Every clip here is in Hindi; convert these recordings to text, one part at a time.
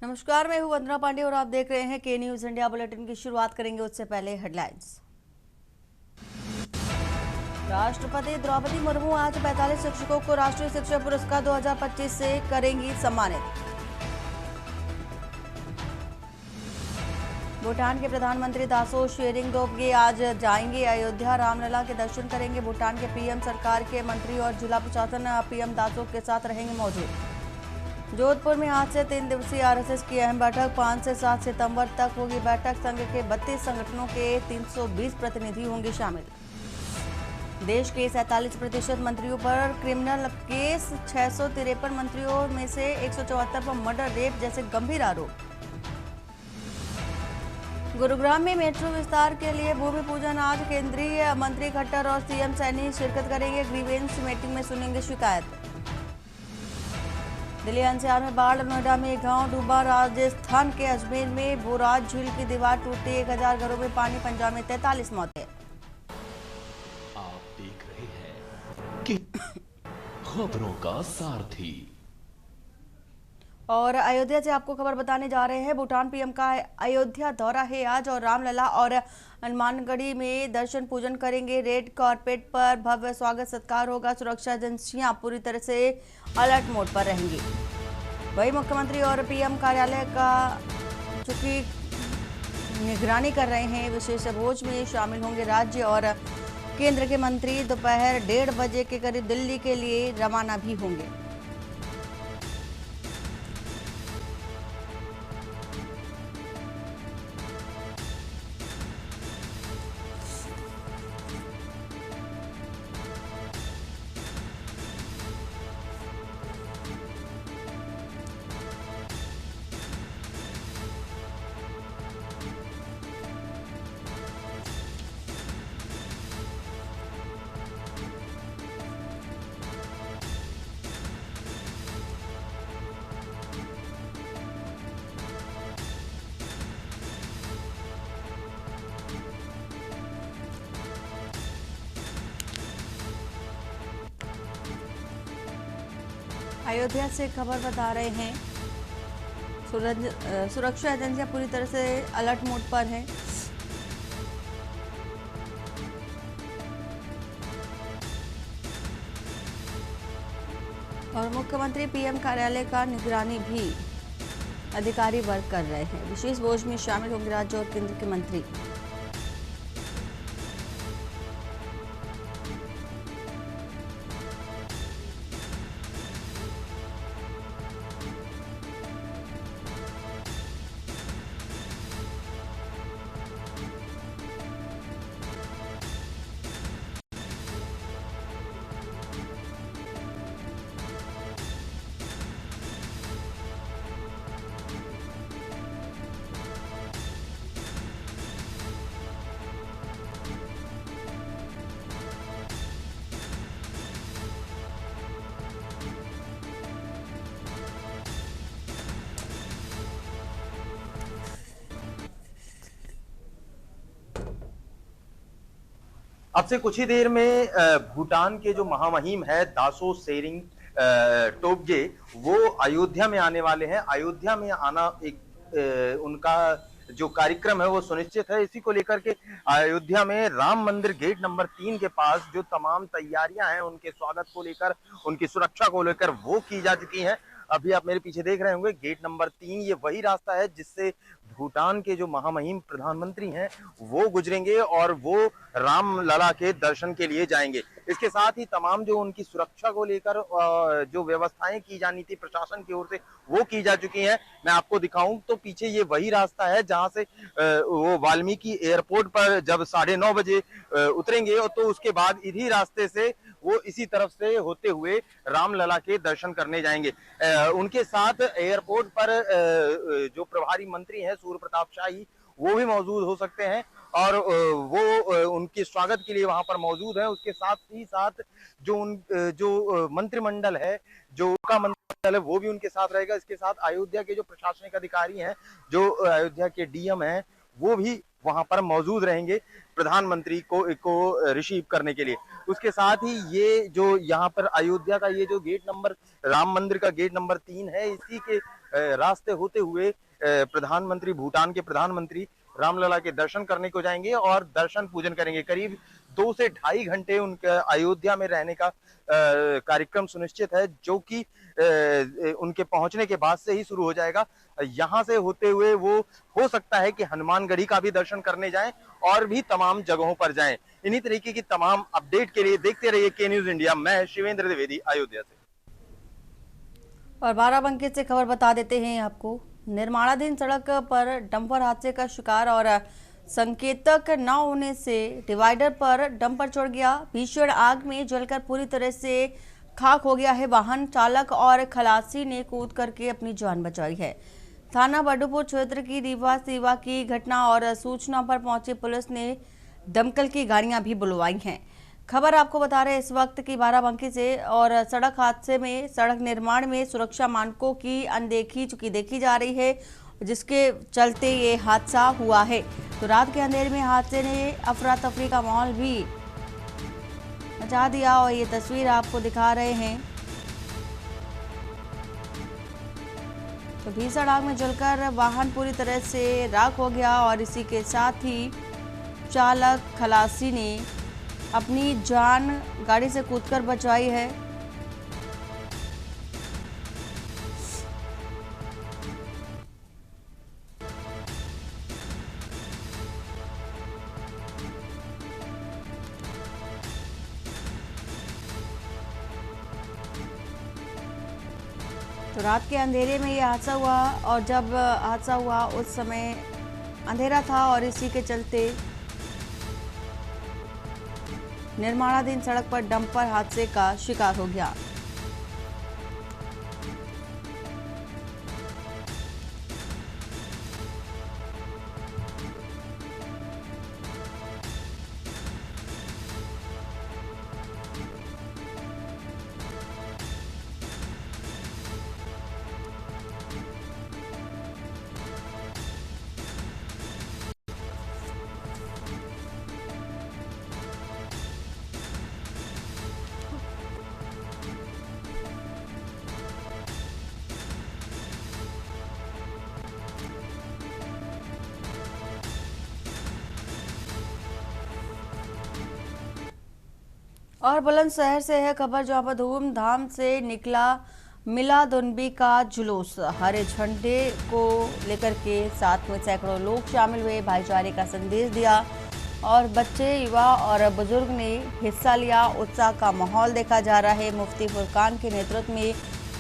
नमस्कार, मैं हूं वंदना पांडे और आप देख रहे हैं के न्यूज इंडिया बुलेटिन की शुरुआत करेंगे उससे पहले हेडलाइंस। राष्ट्रपति द्रौपदी मुर्मू आज 45 शिक्षकों को राष्ट्रीय शिक्षक पुरस्कार 2025 से करेंगी सम्मानित। भूटान के प्रधानमंत्री दासो शेरिंग टोब्गे आज जाएंगे अयोध्या, रामलला के दर्शन करेंगे। भूटान के पीएम, सरकार के मंत्री और जिला प्रशासन पीएम दासो के साथ रहेंगे मौजूद। जोधपुर में आज से 3 दिवसीय आरएसएस की अहम बैठक, 5 से 7 सितंबर तक होगी बैठक। संघ के 32 संगठनों के 320 प्रतिनिधि होंगे शामिल। देश के 47% मंत्रियों पर क्रिमिनल केस, 653 मंत्रियों में से 174 पर मर्डर, रेप जैसे गंभीर आरोप। गुरुग्राम में मेट्रो विस्तार के लिए भूमि पूजन आज, केंद्रीय मंत्री खट्टर और सीएम सैनी शिरकत करेंगे। ग्रीवेंस मीटिंग में सुनेंगे शिकायत। दिल्ली एनसीआर में बाढ़, नोएडा में गांव डूबा। राजस्थान के अजमेर में बोराज झील की दीवार टूटी, 1000 घरों में पानी। पंजाब में 43 मौतें। आप देख रहे हैं कि खबरों का सारथी। और अयोध्या से आपको खबर बताने जा रहे हैं। भूटान पीएम का अयोध्या दौरा है आज और रामलला और हनुमानगढ़ी में दर्शन पूजन करेंगे। रेड कारपेट पर भव्य स्वागत सत्कार होगा। सुरक्षा एजेंसियां पूरी तरह से अलर्ट मोड पर रहेंगी। वही मुख्यमंत्री और पीएम कार्यालय का चूंकि निगरानी कर रहे हैं, विशेष भोज में शामिल होंगे राज्य और केंद्र के मंत्री। दोपहर 1:30 बजे के करीब दिल्ली के लिए रवाना भी होंगे। अयोध्या से खबर बता रहे हैं। सुरक्षा एजेंसियां पूरी तरह से अलर्ट मोड पर हैं। और मुख्यमंत्री पीएम कार्यालय का निगरानी भी अधिकारी वर्ग कर रहे हैं। विशेष भोज में शामिल होंगे राज्य और केंद्र के मंत्री। अब से कुछ ही देर में भूटान के जो महामहिम है दासो सेरिंग टोब्गे, वो अयोध्या में आने वाले हैं। अयोध्या में आना एक उनका जो कार्यक्रम है वो सुनिश्चित है। इसी को लेकर के अयोध्या में राम मंदिर गेट नंबर 3 के पास जो तमाम तैयारियां हैं उनके स्वागत को लेकर, उनकी सुरक्षा को लेकर वो की जा चुकी हैं। अभी आप मेरे पीछे देख रहे होंगे गेट नंबर 3, ये वही रास्ता है जिससे भूटान के जो महामहिम प्रधानमंत्री हैं वो गुजरेंगे और वो राम लला के दर्शन के लिए जाएंगे। इसके साथ ही तमाम जो उनकी सुरक्षा को लेकर जो व्यवस्थाएं की जानी थी प्रशासन की ओर से वो की जा चुकी हैं। मैं आपको दिखाऊं तो पीछे ये वही रास्ता है जहां से वो वाल्मीकि एयरपोर्ट पर जब 9:30 बजे उतरेंगे और तो उसके बाद इसी रास्ते से वो इसी तरफ से होते हुए रामलला के दर्शन करने जाएंगे। उनके साथ एयरपोर्ट पर जो प्रभारी मंत्री हैं सूर्य प्रताप शाही, वो भी मौजूद हो सकते हैं और वो उनके स्वागत के लिए वहां पर मौजूद है। उसके साथ ही साथ जो मंत्रिमंडल है, जो का मंत्रिमंडल है, वो भी उनके साथ रहेगा। इसके साथ अयोध्या के जो प्रशासनिक अधिकारी हैं, जो अयोध्या के डीएम हैं, वो भी वहां पर मौजूद रहेंगे प्रधानमंत्री को रिसीव करने के लिए। उसके साथ ही ये जो यहाँ पर अयोध्या का ये जो गेट नंबर, राम मंदिर का गेट नंबर 3 है, इसी के रास्ते होते हुए प्रधानमंत्री, भूटान के प्रधानमंत्री रामलला के दर्शन करने को जाएंगे और दर्शन पूजन करेंगे। करीब 2 से ढाई घंटे उनका अयोध्या में रहने का कार्यक्रम सुनिश्चित है, जो कि उनके पहुंचने के बाद से ही शुरू हो जाएगा। यहां से होते हुए वो हो सकता है कि हनुमानगढ़ी का भी दर्शन करने जाएं और भी तमाम जगहों पर जाएं। इन्हीं तरीके की तमाम अपडेट के लिए देखते रहिए के न्यूज इंडिया। मैं शिवेंद्र द्विवेदी, अयोध्या से। और बाराबंकी से खबर बता देते हैं आपको। निर्माणाधीन सड़क पर डंपर हादसे का शिकार और संकेतक न होने से डिवाइडर पर डंपर चढ़ गया। भीषण आग में जलकर पूरी तरह से खाक हो गया है। वाहन चालक और खलासी ने कूद करके अपनी जान बचाई है। थाना बडुपुर क्षेत्र की रीवा सेवा की घटना और सूचना पर पहुंची पुलिस ने दमकल की गाड़ियां भी बुलवाई हैं। खबर आपको बता रहे हैं इस वक्त की बाराबंकी से। और सड़क हादसे में, सड़क निर्माण में सुरक्षा मानकों की अनदेखी चूंकि देखी जा रही है, जिसके चलते ये हादसा हुआ है। तो रात के अंधेरे में हादसे ने अफरा तफरी का माहौल भी मचा दिया और ये तस्वीर आपको दिखा रहे हैं। तो भीषण आग में जलकर वाहन पूरी तरह से राख हो गया और इसी के साथ ही चालक, खलासी ने अपनी जान गाड़ी से कूदकर बचाई है। तो रात के अंधेरे में ये हादसा हुआ और जब हादसा हुआ उस समय अंधेरा था और इसी के चलते निर्माणाधीन सड़क पर डंपर हादसे का शिकार हो गया। और बुलंदशहर से है खबर, जहां पर धूमधाम से निकला मिलादुन्नबी का जुलूस। हरे झंडे को लेकर के साथ में सैकड़ों लोग शामिल हुए, भाईचारे का संदेश दिया और बच्चे, युवा और बुजुर्ग ने हिस्सा लिया। उत्साह का माहौल देखा जा रहा है। मुफ्ती फुरकान के नेतृत्व में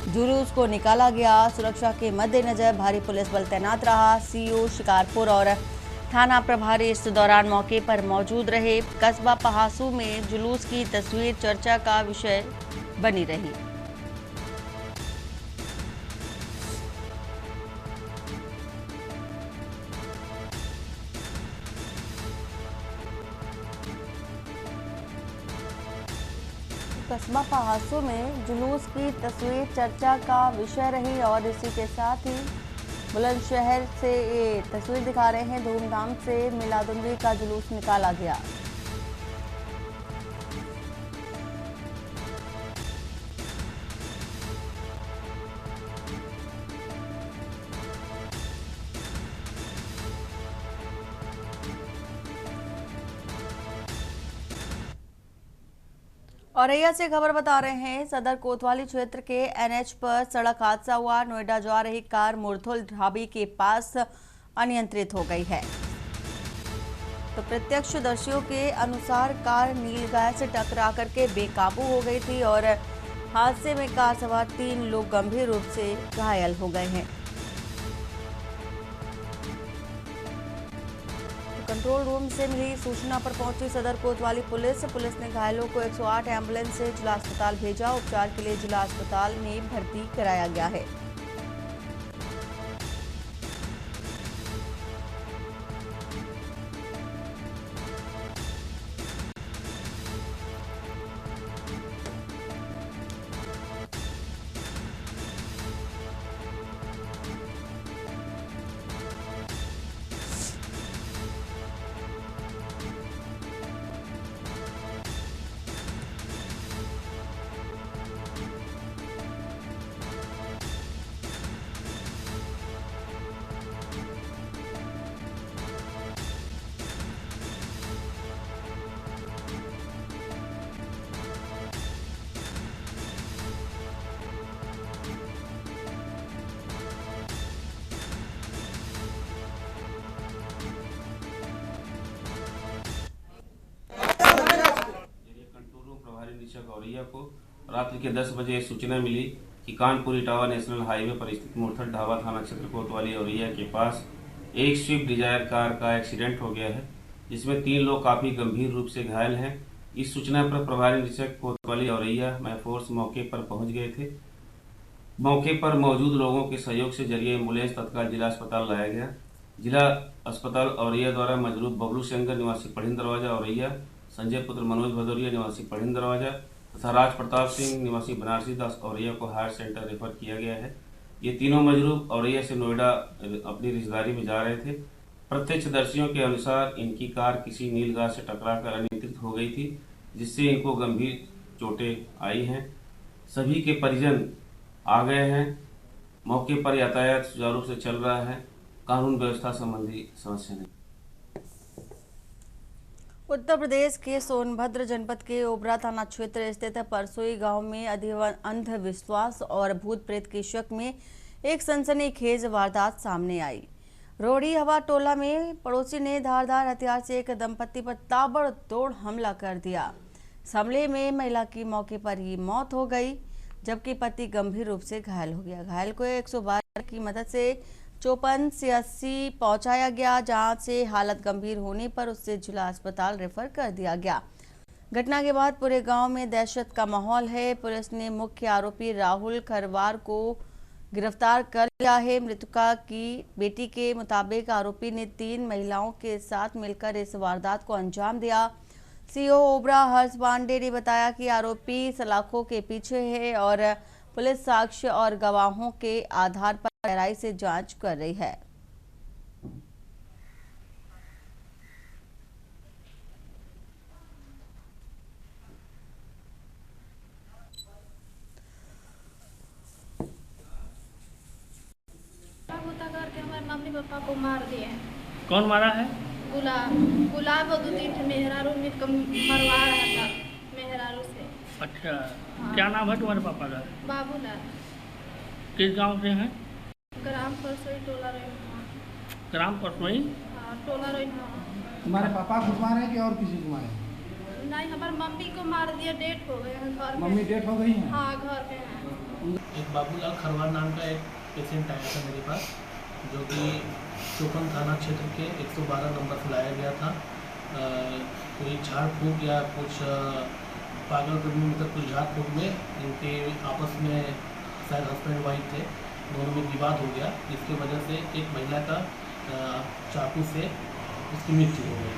जुलूस को निकाला गया। सुरक्षा के मद्देनजर भारी पुलिस बल तैनात रहा। सीओ शिकारपुर और थाना प्रभारी इस दौरान मौके पर मौजूद रहे। कस्बा पहासू में जुलूस की तस्वीर चर्चा का विषय बनी रही। कस्बा पहासू में जुलूस की तस्वीर चर्चा का विषय रही और इसी के साथ ही बुलंदशहर से ये तस्वीर दिखा रहे हैं। धूमधाम से मिलादुन्नबी का जुलूस निकाला गया। औरैया से खबर बता रहे हैं, सदर कोतवाली क्षेत्र के एनएच पर सड़क हादसा हुआ। नोएडा जा रही कार मुरथुल ढाबी के पास अनियंत्रित हो गई है। तो प्रत्यक्षदर्शियों के अनुसार कार नीलगाय से टकरा करके बेकाबू हो गई थी और हादसे में कार सवार 3 लोग गंभीर रूप से घायल हो गए हैं। कंट्रोल रूम से मिली सूचना पर पहुंची सदर कोतवाली पुलिस ने घायलों को 108 एम्बुलेंस से जिला अस्पताल भेजा। उपचार के लिए जिला अस्पताल में भर्ती कराया गया है। औरैया को रात्रि के 10 बजे सूचना मिली कि कानपुर इटावा नेशनल हाईवे पर स्थित मुरथल ढाबा थाना क्षेत्र कोतवाली औरैया के पास एक स्विफ्ट डिजायर कार का एक्सीडेंट हो गया है, जिसमें 3 लोग काफी गंभीर रूप से घायल हैं। इस सूचना पर प्रभारी निरीक्षक कोतवाली औरैया मैफोर्स मौके पर पहुंच गए थे। मौके पर मौजूद लोगों के सहयोग से जरिए एम्बुलेंस तत्काल जिला अस्पताल लाया गया। जिला अस्पताल औरैया द्वारा मजरूब बबलू सेंगर निवासी पढ़िन दरवाजा औरैया, संजय पुत्र मनोज भदौरिया निवासी पढ़िन दरवाजा तथा राज प्रताप सिंह निवासी बनारसी दास औरैया को हायर सेंटर रेफर किया गया है। ये तीनों मजरूब औरैया से नोएडा अपनी रिश्तेदारी में जा रहे थे। प्रत्यक्षदर्शियों के अनुसार इनकी कार किसी नीलगाय से टकराकर अनियंत्रित हो गई थी, जिससे इनको गंभीर चोटें आई हैं। सभी के परिजन आ गए हैं। मौके पर यातायात सुचारू रूप से चल रहा है। कानून व्यवस्था संबंधी समस्या नहीं। उत्तर प्रदेश के सोनभद्र जनपद के ओबरा थाना क्षेत्र स्थित परसोई गांव में अंधविश्वास और भूत प्रेत के शक में एक सनसनीखेज वारदात सामने आई। रोड़ी हवा टोला में पड़ोसी ने धारदार हथियार से एक दंपति पर ताबड़तोड़ हमला कर दिया। इस हमले में महिला की मौके पर ही मौत हो गई, जबकि पति गंभीर रूप से घायल हो गया। घायल को 112 की मदद से 5480 पहुंचाया गया, जहां से हालत गंभीर होने पर उससे जिला अस्पताल रेफर कर दिया गया। घटना के बाद पूरे गांव में दहशत का माहौल है। पुलिस ने मुख्य आरोपी राहुल खरवार को गिरफ्तार कर लिया है। मृतका की बेटी के मुताबिक आरोपी ने 3 महिलाओं के साथ मिलकर इस वारदात को अंजाम दिया। सीओ ओबरा हर्ष पांडे ने बताया कि आरोपी सलाखों के पीछे है और पुलिस साक्ष्य और गवाहों के आधार पर गहराई से जांच कर रही है। करके हमारे मम्मी पापा को मार दिए। कौन मारा है? गुलाब और 2-3 मेहरारू में मरवा रहा था मेहरारू से। अच्छा। हाँ। क्या नाम है तुम्हारे पापा का? बाबूलाल। किस गांव से हैं? ग्राम परसोई टोला रोहिन्हा। ग्राम परसोई? हाँ, टोला रोहिन्हा। तुम्हारे पापा को मारे कि और किसी को मारे? नहीं, हमारे मम्मी को मार दिया। डेट हो गए हैं घर मम्मी डेट हो गई हैं? हाँ, घर पे हैं। एक बाबूलाल खरवार नाम का एक पेशेंट आया था मेरे पास, जो कि चौपन थाना क्षेत्र के 112 नंबर से लाया गया था। कोई झाड़ फूक या कुछ पागलपन मतलब कुछ झाड़ फूक में इनके आपस में शायद हस्बैंड वाइफ थे, दोनों में विवाद हो गया, जिसकी वजह से एक महिला का चाकू से उसकी मृत्यु हो गई।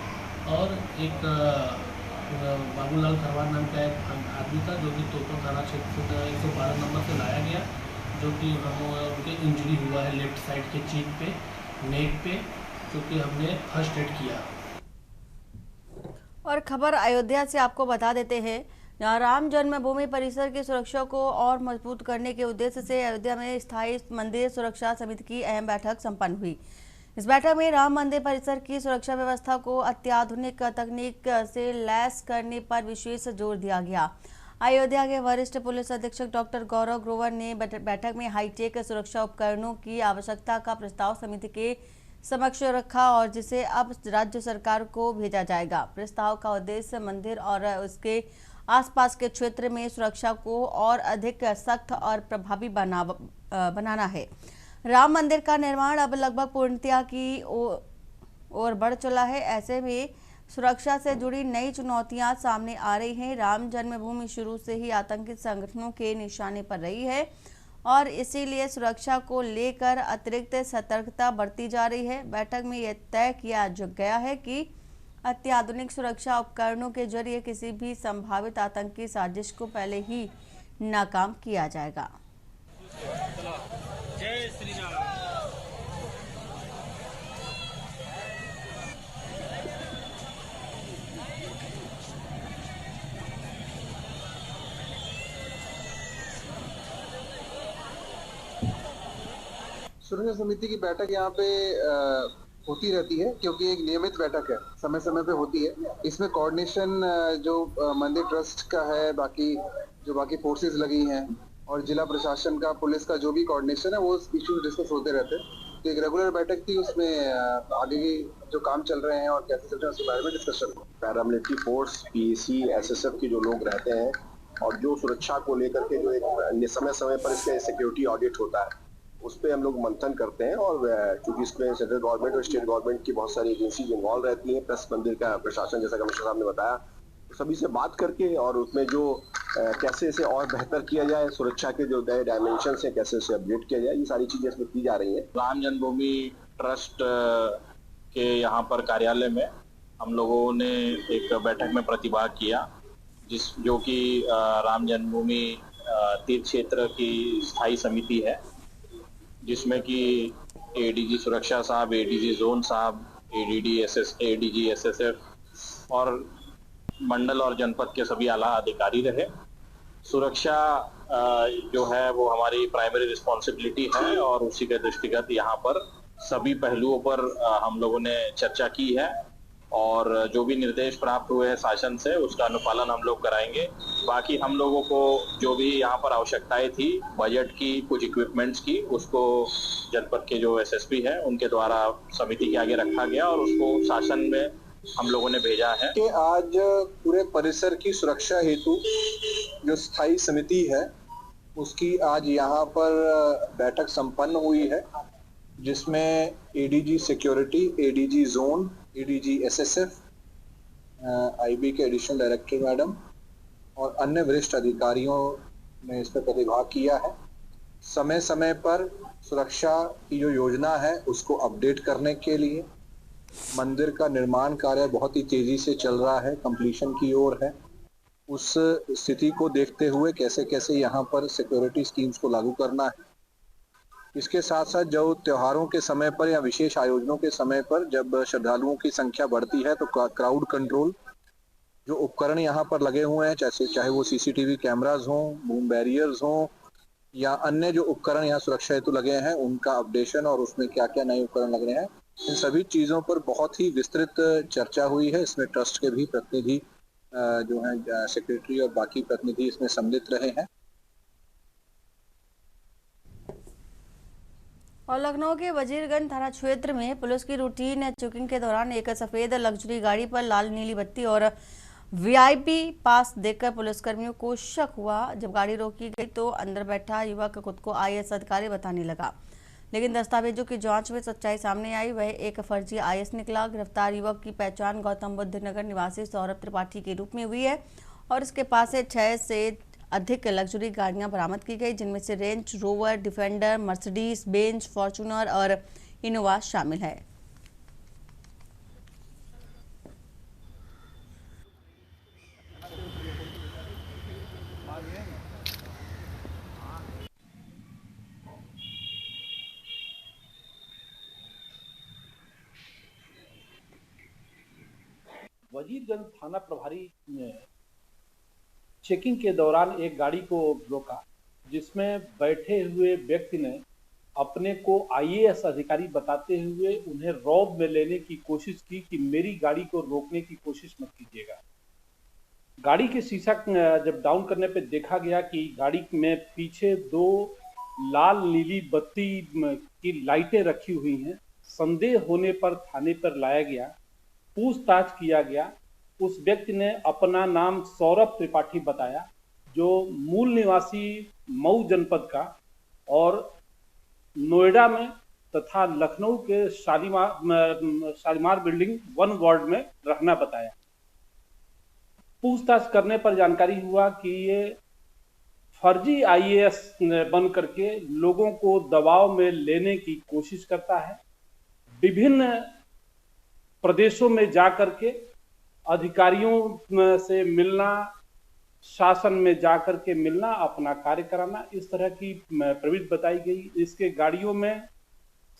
और एक बाबूलाल खरवार नाम का एक आदमी था, जो कि चौपन थाना क्षेत्र 112 नंबर से लाया गया, जो कि उनके इंजरी हुआ है लेफ्ट साइड के चीन पे, नेक पे, जो कि हमने फर्स्ट एड किया। और खबर अयोध्या से आपको बता देते हैं, जहां राम जन्मभूमि परिसर की सुरक्षा को और मजबूत करने के उद्देश्य से अयोध्या में स्थायी मंदिर सुरक्षा समिति की अहम बैठक संपन्न हुई। इस बैठक में राम मंदिर परिसर की सुरक्षा व्यवस्था को अत्याधुनिक तकनीक से लैस करने पर विशेष जोर दिया गया। अयोध्या के वरिष्ठ पुलिस अधीक्षक डॉक्टर गौरव ग्रोवर ने बैठक में हाईटेक सुरक्षा उपकरणों की आवश्यकता का प्रस्ताव समिति के समक्ष रखा और जिसे अब राज्य सरकार को भेजा जाएगा। प्रस्ताव का उद्देश्य मंदिर और उसके आसपास के क्षेत्र में सुरक्षा को और अधिक सख्त और प्रभावी बनाना है। राम मंदिर का निर्माण अब लगभग पूर्णतया की ओर बढ़ चला है। ऐसे में सुरक्षा से जुड़ी नई चुनौतियां सामने आ रही हैं। राम जन्मभूमि शुरू से ही आतंकी संगठनों के निशाने पर रही है और इसीलिए सुरक्षा को लेकर अतिरिक्त सतर्कता बरती जा रही है। बैठक में यह तय किया गया है कि अत्याधुनिक सुरक्षा उपकरणों के जरिए किसी भी संभावित आतंकी साजिश को पहले ही नाकाम किया जाएगा। जय श्री राम। सुरक्षा समिति की बैठक यहाँ पे होती रहती है, क्योंकि एक नियमित बैठक है, समय समय पे होती है। इसमें कोऑर्डिनेशन जो मंदिर ट्रस्ट का है, बाकी फोर्सेस लगी हैं और जिला प्रशासन का, पुलिस का जो भी कोऑर्डिनेशन है, वो इश्यूज डिस्कस होते रहते हैं। तो एक रेगुलर बैठक थी, उसमें आगे की जो काम चल रहे हैं और कैसे चल रहे हैं उसके बारे में discussion. Paramilitary force, PAC, SSF के जो लोग रहते हैं और जो सुरक्षा को लेकर के जो एक समय समय पर इसके सिक्योरिटी ऑडिट होता है उस पर हम लोग मंथन करते हैं। और चूंकि इसमें सेंट्रल गवर्नमेंट और स्टेट गवर्नमेंट की बहुत सारी एजेंसीज इन्वॉल्व रहती हैं, प्लस मंदिर का प्रशासन, जैसा कमिश्नर साहब ने बताया, तो सभी से बात करके और उसमें जो कैसे इसे और बेहतर किया जाए, सुरक्षा के जो नए डायमेंशन है कैसे उसे अपडेट किया जाए, ये सारी चीजें इसमें की जा रही है। राम जन्मभूमि ट्रस्ट के यहाँ पर कार्यालय में हम लोगों ने एक बैठक में प्रतिभाग किया, जो कि राम जन्मभूमि तीर्थ क्षेत्र की स्थायी समिति है, जिसमें कि एडीजी सुरक्षा साहब, एडीजी जोन साहब, एडीजी एसएसएफ और मंडल और जनपद के सभी आला अधिकारी रहे। सुरक्षा जो है वो हमारी प्राइमरी रिस्पॉन्सिबिलिटी है और उसी के दृष्टिगत यहाँ पर सभी पहलुओं पर हम लोगों ने चर्चा की है और जो भी निर्देश प्राप्त हुए हैं शासन से उसका अनुपालन हम लोग कराएंगे। बाकी हम लोगों को जो भी यहाँ पर आवश्यकताएं थी बजट की, कुछ इक्विपमेंट्स की, उसको जनपद के जो एसएसपी है उनके द्वारा समिति के आगे रखा गया और उसको शासन में हम लोगों ने भेजा है। कि आज पूरे परिसर की सुरक्षा हेतु जो स्थायी समिति है उसकी आज यहाँ पर बैठक संपन्न हुई है, जिसमें ADG security, ADG zone, ADG SSF, IB के एडिशनल डायरेक्टर मैडम और अन्य वरिष्ठ अधिकारियों ने इस पर प्रतिभाग किया है। समय समय पर सुरक्षा की जो योजना है उसको अपडेट करने के लिए, मंदिर का निर्माण कार्य बहुत ही तेजी से चल रहा है, कंप्लीशन की ओर है, उस स्थिति को देखते हुए कैसे कैसे यहाँ पर सिक्योरिटी स्कीम्स को लागू करना है। इसके साथ साथ जो त्योहारों के समय पर या विशेष आयोजनों के समय पर जब श्रद्धालुओं की संख्या बढ़ती है तो क्राउड कंट्रोल जो उपकरण यहाँ पर लगे हुए हैं, चाहे वो सीसीटीवी कैमराज हों, बूम बैरियर्स हों या अन्य जो उपकरण यहाँ सुरक्षा हेतु लगे हैं उनका अपडेशन और उसमें क्या क्या नए उपकरण लग रहे हैं, इन सभी चीज़ों पर बहुत ही विस्तृत चर्चा हुई है। इसमें ट्रस्ट के भी प्रतिनिधि जो हैं सेक्रेटरी और बाकी प्रतिनिधि इसमें सम्मिलित रहे हैं। और लखनऊ के वजीरगंज थाना क्षेत्र में पुलिस की रूटीन चेकिंग के दौरान एक सफेद लग्जरी गाड़ी पर लाल नीली बत्ती और वीआईपी पास देखकर पुलिसकर्मियों को शक हुआ। जब गाड़ी रोकी गई तो अंदर बैठा युवक खुद को आईएएस अधिकारी बताने लगा, लेकिन दस्तावेजों की जांच में सच्चाई सामने आई, वह एक फर्जी आईएएस निकला। गिरफ्तार युवक की पहचान गौतम बुद्ध नगर निवासी सौरभ त्रिपाठी के रूप में हुई है और इसके पास से 6 से अधिक लग्जरी गाड़ियां बरामद की गई, जिनमें से range rover, defender, Mercedes Benz, Fortuner और इनोवा शामिल है। वजीरगंज थाना प्रभारी ने चेकिंग के दौरान एक गाड़ी को रोका, जिसमें बैठे हुए व्यक्ति ने अपने को आईएएस अधिकारी बताते हुए उन्हें रौब में लेने की कोशिश की कि मेरी गाड़ी को रोकने की कोशिश मत कीजिएगा। गाड़ी के शीशा जब डाउन करने पे देखा गया कि गाड़ी में पीछे 2 लाल नीली बत्ती की लाइटें रखी हुई हैं। संदेह होने पर थाने पर लाया गया, पूछताछ किया गया। उस व्यक्ति ने अपना नाम सौरभ त्रिपाठी बताया, जो मूल निवासी मऊ जनपद का और नोएडा में तथा लखनऊ के शालीमार बिल्डिंग 1 वार्ड में रहना बताया। पूछताछ करने पर जानकारी हुआ कि ये फर्जी आईएएस बन करके लोगों को दबाव में लेने की कोशिश करता है। विभिन्न प्रदेशों में जा करके अधिकारियों से मिलना, शासन में जा करके मिलना, अपना कार्य कराना, इस तरह की प्रवृत्ति बताई गई। इसके गाड़ियों में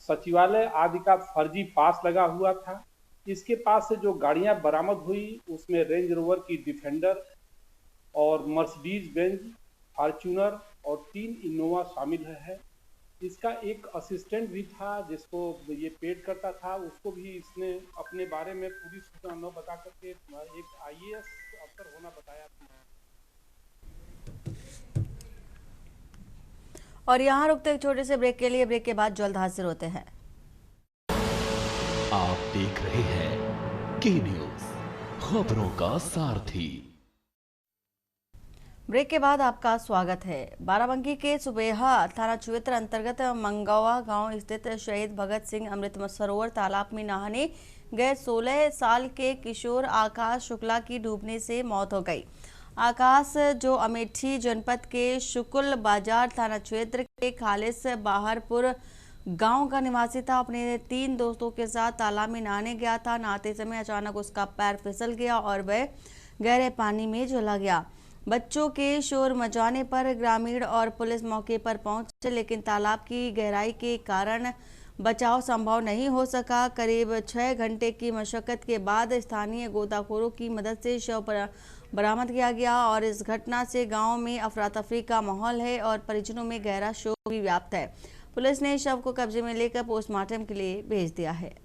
सचिवालय आदि का फर्जी पास लगा हुआ था। इसके पास से जो गाड़ियां बरामद हुई उसमें रेंज रोवर की डिफेंडर और मर्सिडीज बेंज, फॉर्च्यूनर और 3 इनोवा शामिल है। इसका एक असिस्टेंट भी था जिसको ये पेड करता था, उसको भी इसने अपने बारे में पूरी सूचना न बता करके एक आईएएस अफसर होना बताया था। और यहाँ रुकते एक छोटे से ब्रेक के लिए, ब्रेक के बाद जल्द हाजिर होते हैं। आप देख रहे हैं के न्यूज़, खबरों का सारथी। ब्रेक के बाद आपका स्वागत है। बाराबंकी के सुबेहा थाना क्षेत्र अंतर्गत मंगवा गांव स्थित शहीद भगत सिंह अमृत सरोवर तालाब में नहाने गए 16 साल के किशोर आकाश शुक्ला की डूबने से मौत हो गई। आकाश, जो अमेठी जनपद के शुक्ल बाजार थाना क्षेत्र के खालिस बाहरपुर गांव का निवासी था, अपने 3 दोस्तों के साथ तालाब में नहाने गया था। नहाते समय अचानक उसका पैर फिसल गया और वह गहरे पानी में चला गया। बच्चों के शोर मचाने पर ग्रामीण और पुलिस मौके पर पहुंचे, लेकिन तालाब की गहराई के कारण बचाव संभव नहीं हो सका। करीब 6 घंटे की मशक्कत के बाद स्थानीय गोताखोरों की मदद से शव बरामद किया गया और इस घटना से गांव में अफरा तफरी का माहौल है और परिजनों में गहरा शोक भी व्याप्त है। पुलिस ने शव को कब्जे में लेकर पोस्टमार्टम के लिए भेज दिया है।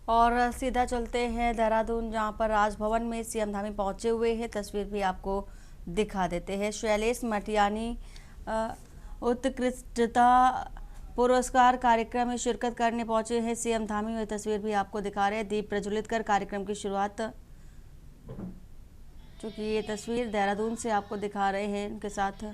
और सीधा चलते हैं देहरादून, जहां पर राजभवन में सीएम धामी पहुंचे हुए हैं। तस्वीर भी आपको दिखा देते हैं। शैलेश मटियानी उत्कृष्टता पुरस्कार कार्यक्रम में शिरकत करने पहुंचे हैं सीएम धामी। वह तस्वीर भी आपको दिखा रहे हैं। दीप प्रज्वलित कर कार्यक्रम की शुरुआत, चूँकि ये तस्वीर देहरादून से आपको दिखा रहे हैं उनके साथ।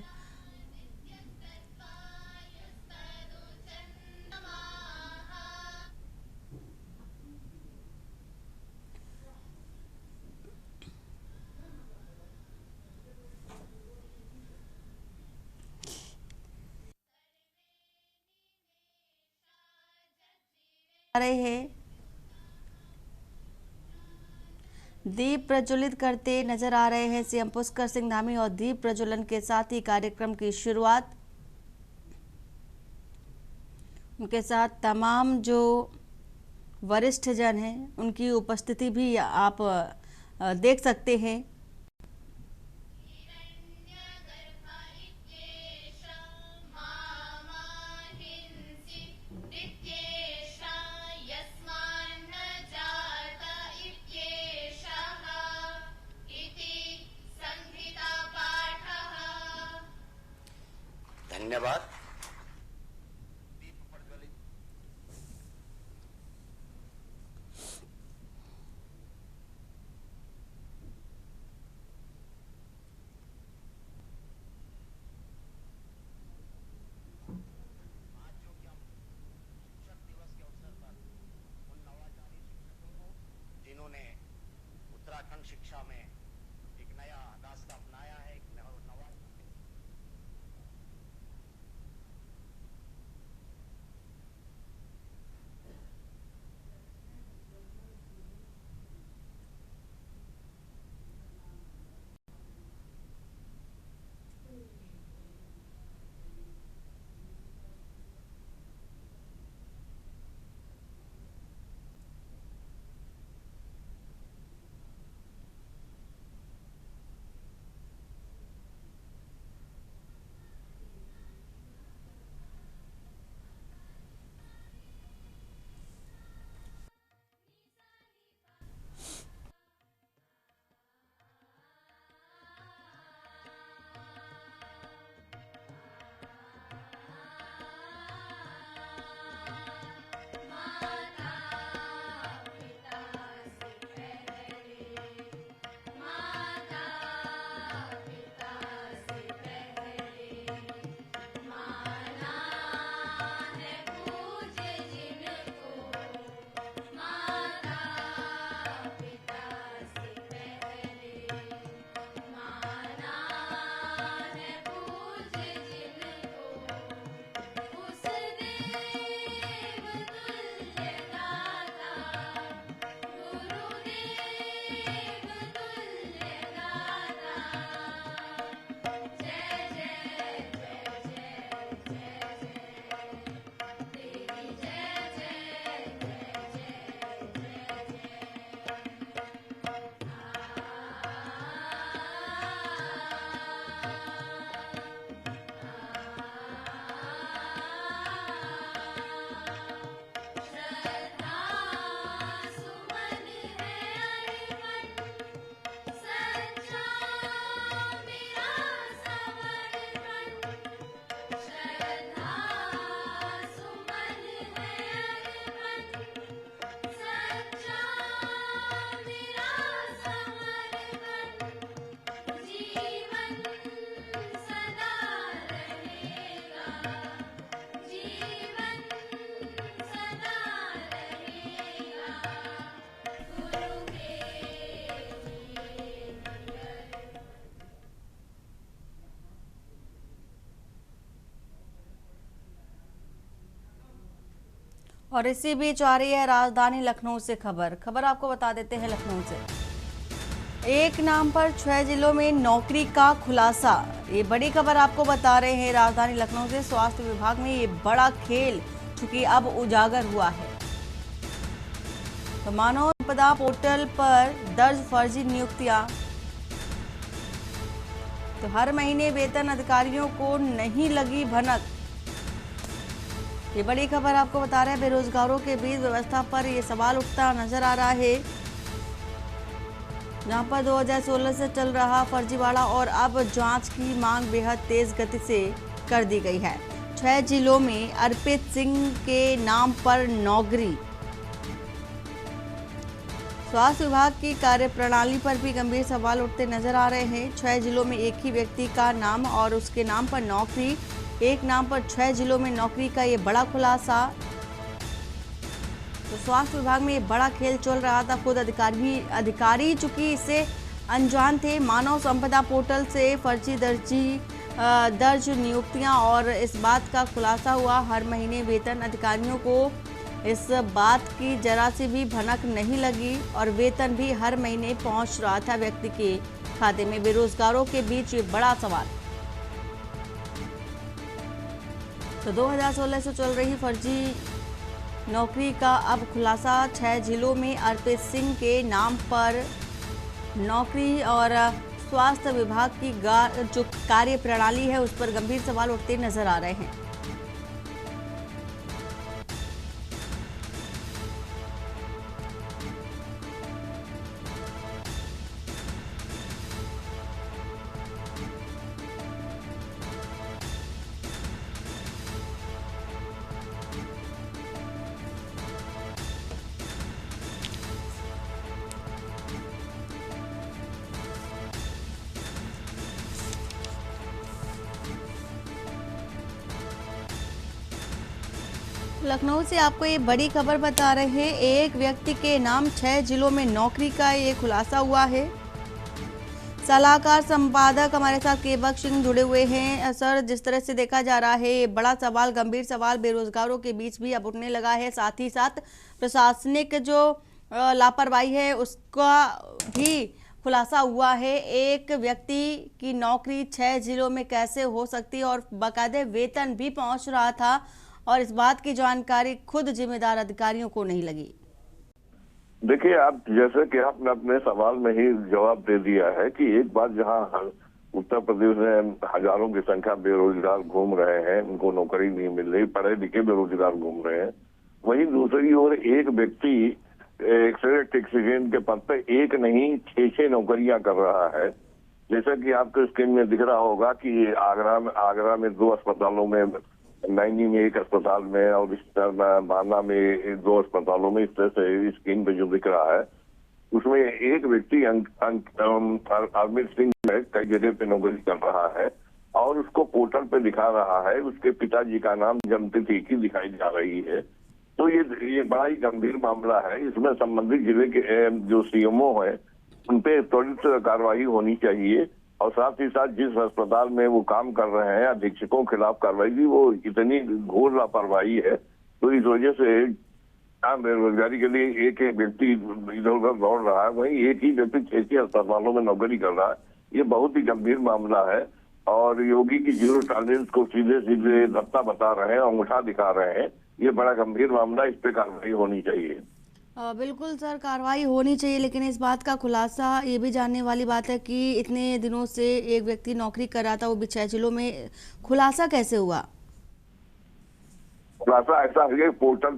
रहे हैं दीप प्रज्वलित करते नजर आ रहे हैं सीएम पुष्कर सिंह धामी और दीप प्रज्वलन के साथ ही कार्यक्रम की शुरुआत। उनके साथ तमाम जो वरिष्ठ जन हैं उनकी उपस्थिति भी आप देख सकते हैं। धन्यवाद। जिन्होंने उत्तराखंड शिक्षा में एक नया रास्ता अपनाया है, एक नवा और इसी बीच आ रही है राजधानी लखनऊ से खबर आपको बता देते हैं लखनऊ से। एक नाम पर 6 जिलों में नौकरी का खुलासा, ये बड़ी खबर आपको बता रहे हैं राजधानी लखनऊ से। स्वास्थ्य विभाग में ये बड़ा खेल चूंकि अब उजागर हुआ है। तो मानव संपदा पोर्टल पर दर्ज फर्जी नियुक्तियां, तो हर महीने वेतन अधिकारियों को नहीं लगी भनक, ये बड़ी खबर आपको बता रहे हैं। बेरोजगारों के बीच व्यवस्था पर ये सवाल उठता नजर आ रहा है, जहां पर 2016 से चल रहा फर्जीवाड़ा और अब जांच की मांग बेहद तेज गति से कर दी गई है। 6 जिलों में अर्पित सिंह के नाम पर नौकरी। स्वास्थ्य विभाग की कार्यप्रणाली पर भी गंभीर सवाल उठते नजर आ रहे हैं। 6 जिलों में एक ही व्यक्ति का नाम और उसके नाम पर नौकरी, एक नाम पर 6 जिलों में नौकरी का ये बड़ा खुलासा। तो स्वास्थ्य विभाग में ये बड़ा खेल चल रहा था। खुद अधिकारी चूंकि इससे अनजान थे। मानव संपदा पोर्टल से फर्जी दर्ज नियुक्तियां और इस बात का खुलासा हुआ। हर महीने वेतन अधिकारियों को इस बात की जरा सी भी भनक नहीं लगी और वेतन भी हर महीने पहुंच रहा था व्यक्ति के खाते में। बेरोजगारों के बीच ये बड़ा सवाल। तो 2016 से चल रही फर्जी नौकरी का अब खुलासा। 6 जिलों में अर्पित सिंह के नाम पर नौकरी और स्वास्थ्य विभाग की जो कार्यप्रणाली है उस पर गंभीर सवाल उठते नजर आ रहे हैं। लखनऊ से आपको ये बड़ी खबर बता रहे हैं। एक व्यक्ति के नाम 6 जिलों में नौकरी का ये खुलासा हुआ है। सलाहकार संपादक हमारे साथ केबक सिंह जुड़े हुए हैं। सर, जिस तरह से देखा जा रहा है ये बड़ा सवाल, गंभीर सवाल बेरोजगारों के बीच भी अब उठने लगा है। साथ ही साथ प्रशासनिक जो लापरवाही है उसका भी खुलासा हुआ है। एक व्यक्ति की नौकरी 6 जिलों में कैसे हो सकती है और बाकायदे वेतन भी पहुंच रहा था और इस बात की जानकारी खुद जिम्मेदार अधिकारियों को नहीं लगी। देखिए, आप जैसे कि आपने अपने सवाल में ही जवाब दे दिया है कि एक बात, जहां उत्तर प्रदेश में हजारों की संख्या बेरोजगार घूम रहे हैं, उनको नौकरी नहीं मिल रही, पढ़े लिखे बेरोजगार घूम रहे हैं, वहीं दूसरी ओर एक व्यक्ति एक्सीडेंट के पद पर एक नहीं 6 नौकरियां कर रहा है। जैसा कि आपको स्क्रीन में दिख रहा होगा कि आगरा में 2 अस्पतालों में, नैनी में 1 अस्पताल में और बांदा में 2 अस्पतालों में, इस तरह से स्क्रीन पे जो दिख रहा है उसमें एक व्यक्ति अरविंद सिंह कई जगह पे नौकरी कर रहा है और उसको पोर्टल पे दिखा रहा है। उसके पिताजी का नाम जमतिथि की दिखाई जा रही है। तो ये बड़ा ही गंभीर मामला है। इसमें संबंधित जिले के जो सीएमओ है उन पे त्वरित कार्रवाई होनी चाहिए और साथ ही साथ जिस अस्पताल में वो काम कर रहे हैं अधीक्षकों के खिलाफ कार्रवाई भी, वो इतनी घोर लापरवाही है। तो इस वजह से बेरोजगारी के लिए एक व्यक्ति इधर उधर दौड़ रहा है, वहीं एक ही व्यक्ति 6 अस्पतालों में नौकरी कर रहा है। ये बहुत ही गंभीर मामला है और योगी की जीरो टॉलरेंस को सीधे सीधे दत्ता बता रहे हैं, अंगूठा दिखा रहे हैं। ये बड़ा गंभीर मामला, इस पे कार्रवाई होनी चाहिए। बिल्कुल सर, कार्रवाई होनी चाहिए, लेकिन इस बात का खुलासा ये भी जानने वाली बात है कि इतने दिनों से एक व्यक्ति नौकरी कर रहा था, वो भी 6 जिलों में, खुलासा कैसे हुआ? खुलासा ऐसा है, पोर्टल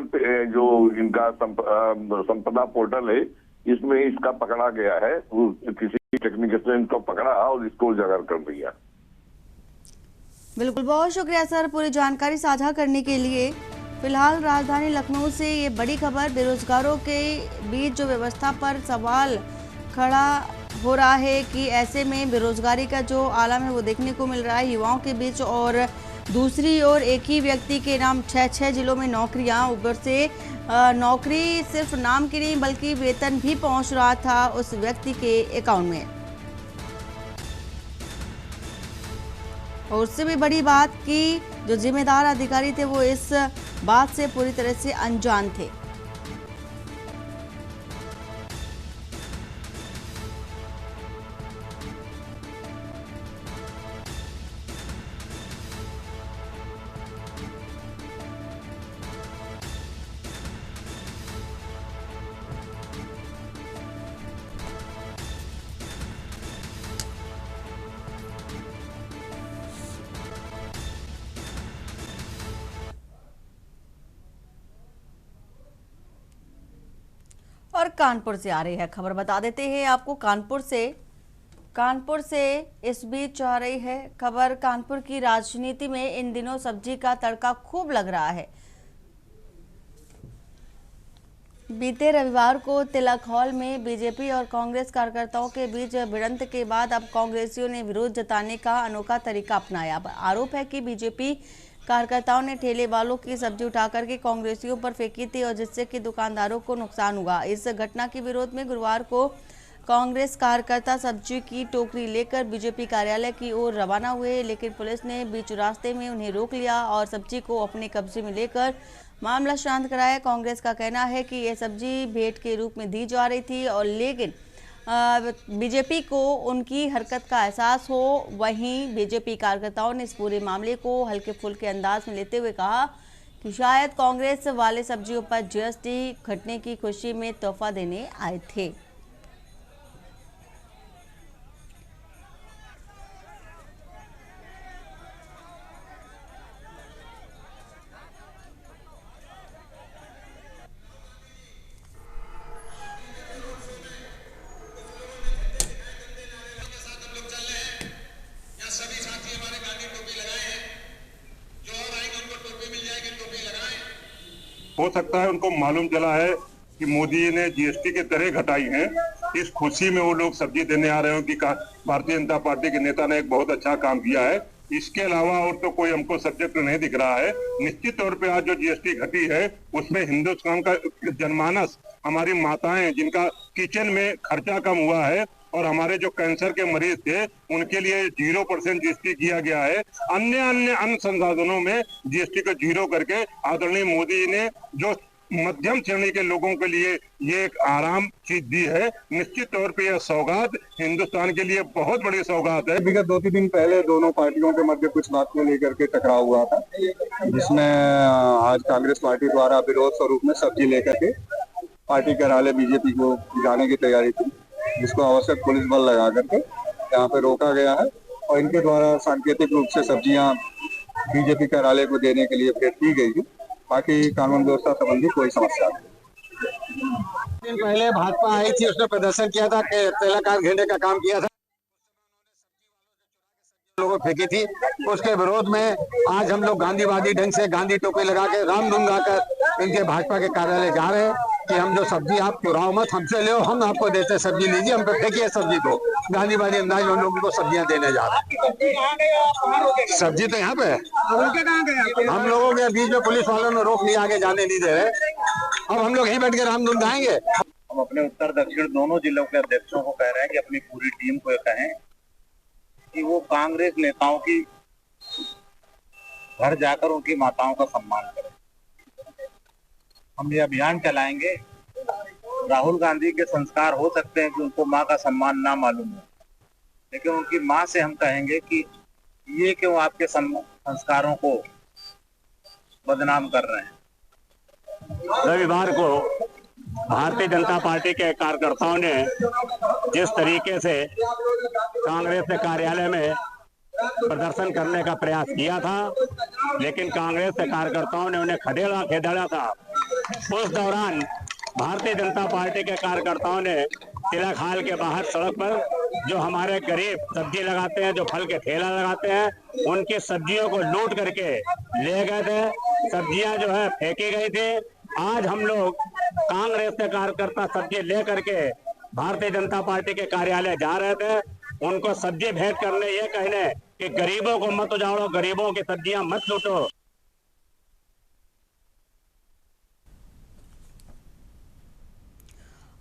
पे जो इनका संपदा पोर्टल है, इसमें इसका पकड़ा गया है। किसी टेक्निकल ने इनको पकड़ा और इसको उजागर कर दिया। बिल्कुल, बहुत शुक्रिया सर पूरी जानकारी साझा करने के लिए। फिलहाल राजधानी लखनऊ से ये बड़ी खबर, बेरोजगारों के बीच जो व्यवस्था पर सवाल खड़ा हो रहा है कि ऐसे में बेरोजगारी का जो आलम है वो देखने को मिल रहा है युवाओं के बीच, और दूसरी ओर एक ही व्यक्ति के नाम 6 जिलों में नौकरियां, ऊपर से नौकरी सिर्फ नाम की नहीं बल्कि वेतन भी पहुंच रहा था उस व्यक्ति के अकाउंट में। और उससे भी बड़ी बात कि जो जिम्मेदार अधिकारी थे वो इस बात से पूरी तरह से अनजान थे। और कानपुर से आ रही है खबर, बता देते हैं आपको कानपुर से इस बीच आ रही है खबर। कानपुर की राजनीति में इन दिनों सब्जी का तड़का खूब लग रहा है। बीते रविवार को तिलक हॉल में बीजेपी और कांग्रेस कार्यकर्ताओं के बीच भिड़ंत के बाद अब कांग्रेसियों ने विरोध जताने का अनोखा तरीका अपनाया। आरोप है कि बीजेपी कार्यकर्ताओं ने ठेले वालों की सब्जी उठाकर के कांग्रेसियों पर फेंकी थी और जिससे कि दुकानदारों को नुकसान हुआ। इस घटना के विरोध में गुरुवार को कांग्रेस कार्यकर्ता सब्जी की टोकरी लेकर बीजेपी कार्यालय की ओर रवाना हुए, लेकिन पुलिस ने बीच रास्ते में उन्हें रोक लिया और सब्जी को अपने कब्जे में लेकर मामला शांत कराया। कांग्रेस का कहना है कि यह सब्जी भेंट के रूप में दी जा रही थी और लेकिन बीजेपी को उनकी हरकत का एहसास हो। वहीं बीजेपी कार्यकर्ताओं ने इस पूरे मामले को हल्के फुल्के अंदाज में लेते हुए कहा कि शायद कांग्रेस वाले सब्जियों पर जीएसटी घटने की खुशी में तोहफा देने आए थे। हो सकता है उनको मालूम चला है कि मोदी जी ने जीएसटी के दरें घटाई हैं, इस खुशी में वो लोग सब्जी देने आ रहे हो कि भारतीय जनता पार्टी के नेता ने एक बहुत अच्छा काम किया है। इसके अलावा और तो कोई हमको सब्जेक्ट नहीं दिख रहा है। निश्चित तौर पे आज जो जीएसटी घटी है उसमें हिंदुस्तान का जनमानस, हमारी माताएं जिनका किचन में खर्चा कम हुआ है और हमारे जो कैंसर के मरीज थे उनके लिए 0% जीएसटी किया गया है। अन्य संसाधनों में जीएसटी को 0 करके आदरणीय मोदी जी ने जो मध्यम श्रेणी के लोगों के लिए ये एक आराम चीज दी है। निश्चित तौर पे यह सौगात हिंदुस्तान के लिए बहुत बड़ी सौगात है। विगत 2-3 दिन पहले दोनों पार्टियों के मध्य कुछ बात को लेकर के टकराव हुआ था, जिसमें आज कांग्रेस पार्टी द्वारा विरोध स्वरूप में सब्जी लेकर के पार्टी कार्यालय बीजेपी को जाने की तैयारी थी, जिसको आवश्यक पुलिस बल लगा करके यहाँ पे रोका गया है और इनके द्वारा सांकेतिक रूप से सब्जियां बीजेपी कार्यालय को देने के लिए भेंट की गई थी। बाकी कानून व्यवस्था संबंधी कोई समस्या नहीं। दिन पहले भाजपा आई थी, उसने प्रदर्शन किया था, तेलाकार घेरने का काम किया था, लोगों फेंकी थी। उसके विरोध में आज हम लोग गांधीवादी ढंग से गांधी टोपी लगा के रामधुन गाकर इनके भाजपा के कार्यालय जा रहे हैं कि हम जो सब्जी आप चुराओ मत, हमसे ले, हम आपको देते सब्जी लीजिए, हम पे फेंकिए सब्जी को। गांधीवादी अंदाज में हम लोग उनको सब्जियां देने जा रहे हैं। सब्जी तो यहाँ पे हम लोगों के बीच में पुलिस वालों ने रोक लिया, आगे जाने नहीं दे रहे। अब हम लोग यहीं बैठ के रामधुन गाएंगे। हम अपने उत्तर दक्षिण दोनों जिलों के अध्यक्षों को कह रहे हैं कि अपनी पूरी टीम को कहें कि वो कांग्रेस नेताओं की घर जाकर उनकी माताओं का सम्मान करें। हम ये अभियान चलाएंगे। राहुल गांधी के संस्कार हो सकते हैं कि उनको माँ का सम्मान ना मालूम हो, लेकिन उनकी माँ से हम कहेंगे कि ये क्यों आपके संस्कारों को बदनाम कर रहे हैं। रविवार को भारतीय जनता पार्टी के कार्यकर्ताओं ने जिस तरीके से कांग्रेस के कार्यालय में प्रदर्शन करने का प्रयास किया था, लेकिन कांग्रेस के कार्यकर्ताओं ने उन्हें खदेड़ा था। उस दौरान भारतीय जनता पार्टी के कार्यकर्ताओं ने तिलक हॉल के बाहर सड़क पर जो हमारे गरीब सब्जी लगाते हैं, जो फल के ठेला लगाते हैं, उनकी सब्जियों को लूट करके ले गए थे। सब्जियां जो है फेंकी गई थी। आज हम लोग कांग्रेस के कार्यकर्ता सब्जी ले करके भारतीय जनता पार्टी के कार्यालय जा रहे थे। उनको सब्जी भेंट करने, ये कहने कि गरीबों को मत उजाड़ो, गरीबों की सब्जियां मत लूटो।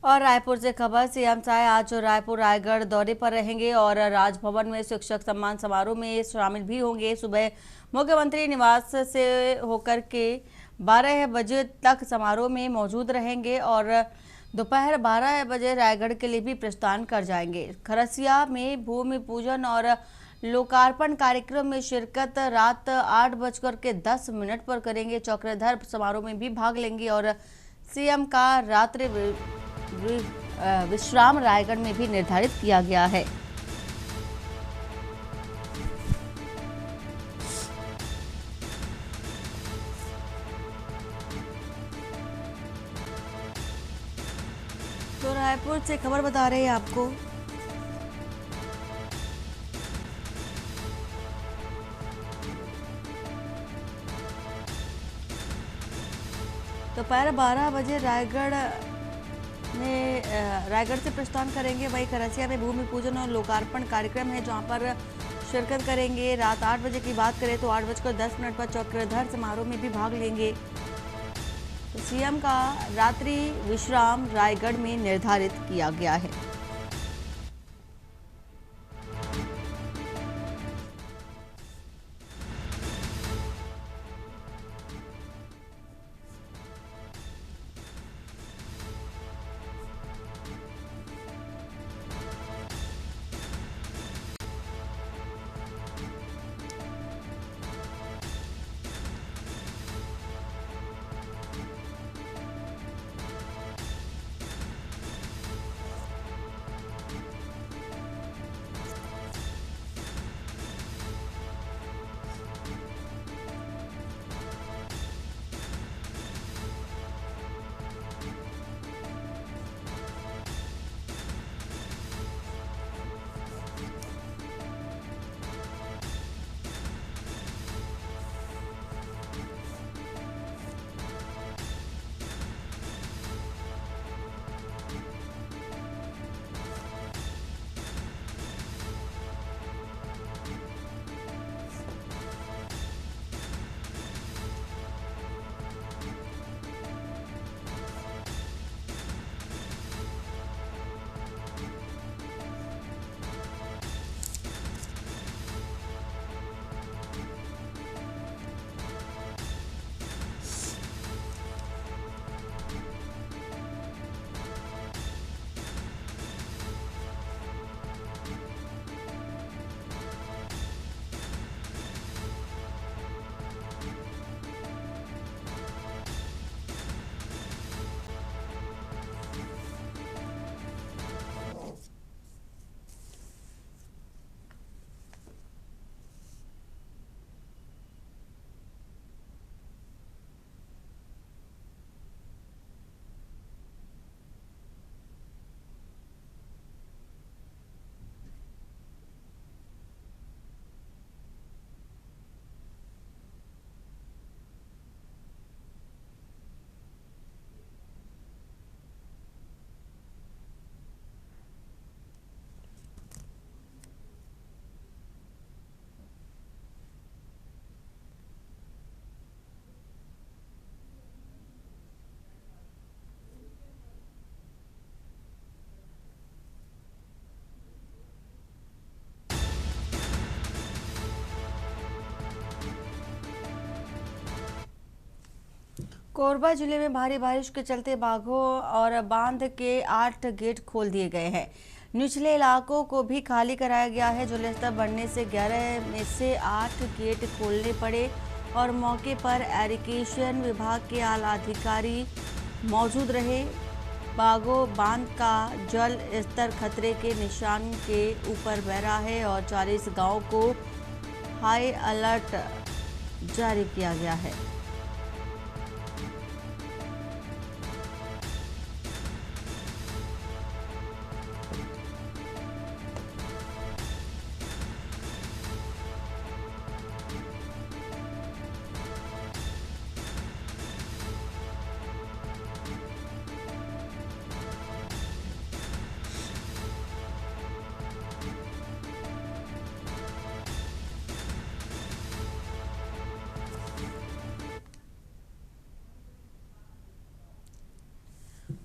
और रायपुर से खबर, सीएम साय आज रायपुर रायगढ़ दौरे पर रहेंगे और राजभवन में शिक्षक सम्मान समारोह में शामिल भी होंगे। सुबह मुख्यमंत्री निवास से होकर के 12 बजे तक समारोह में मौजूद रहेंगे और दोपहर 12 बजे रायगढ़ के लिए भी प्रस्थान कर जाएंगे। खरसिया में भूमि पूजन और लोकार्पण कार्यक्रम में शिरकत रात 8:10 पर करेंगे। चक्रधर समारोह में भी भाग लेंगे और सीएम का रात्रि विश्राम रायगढ़ में भी निर्धारित किया गया है। तो रायपुर से खबर बता रहे हैं आपको। दोपहर 12 बजे रायगढ़ से प्रस्थान करेंगे। वहीं खरसिया में भूमि पूजन और लोकार्पण कार्यक्रम है जहां पर शिरकत करेंगे। रात 8 बजे की बात करें तो 8:10 पर चक्रधर समारोह में भी भाग लेंगे। तो सीएम का रात्रि विश्राम रायगढ़ में निर्धारित किया गया है। कोरबा जिले में भारी बारिश के चलते बाघों और बांध के 8 गेट खोल दिए गए हैं। निचले इलाकों को भी खाली कराया गया है। जलस्तर बढ़ने से 11 में से 8 गेट खोलने पड़े और मौके पर इरिगेशन विभाग के आला अधिकारी मौजूद रहे। बाघों बांध का जल स्तर खतरे के निशान के ऊपर बह रहा है और 40 गांवों को हाई अलर्ट जारी किया गया है।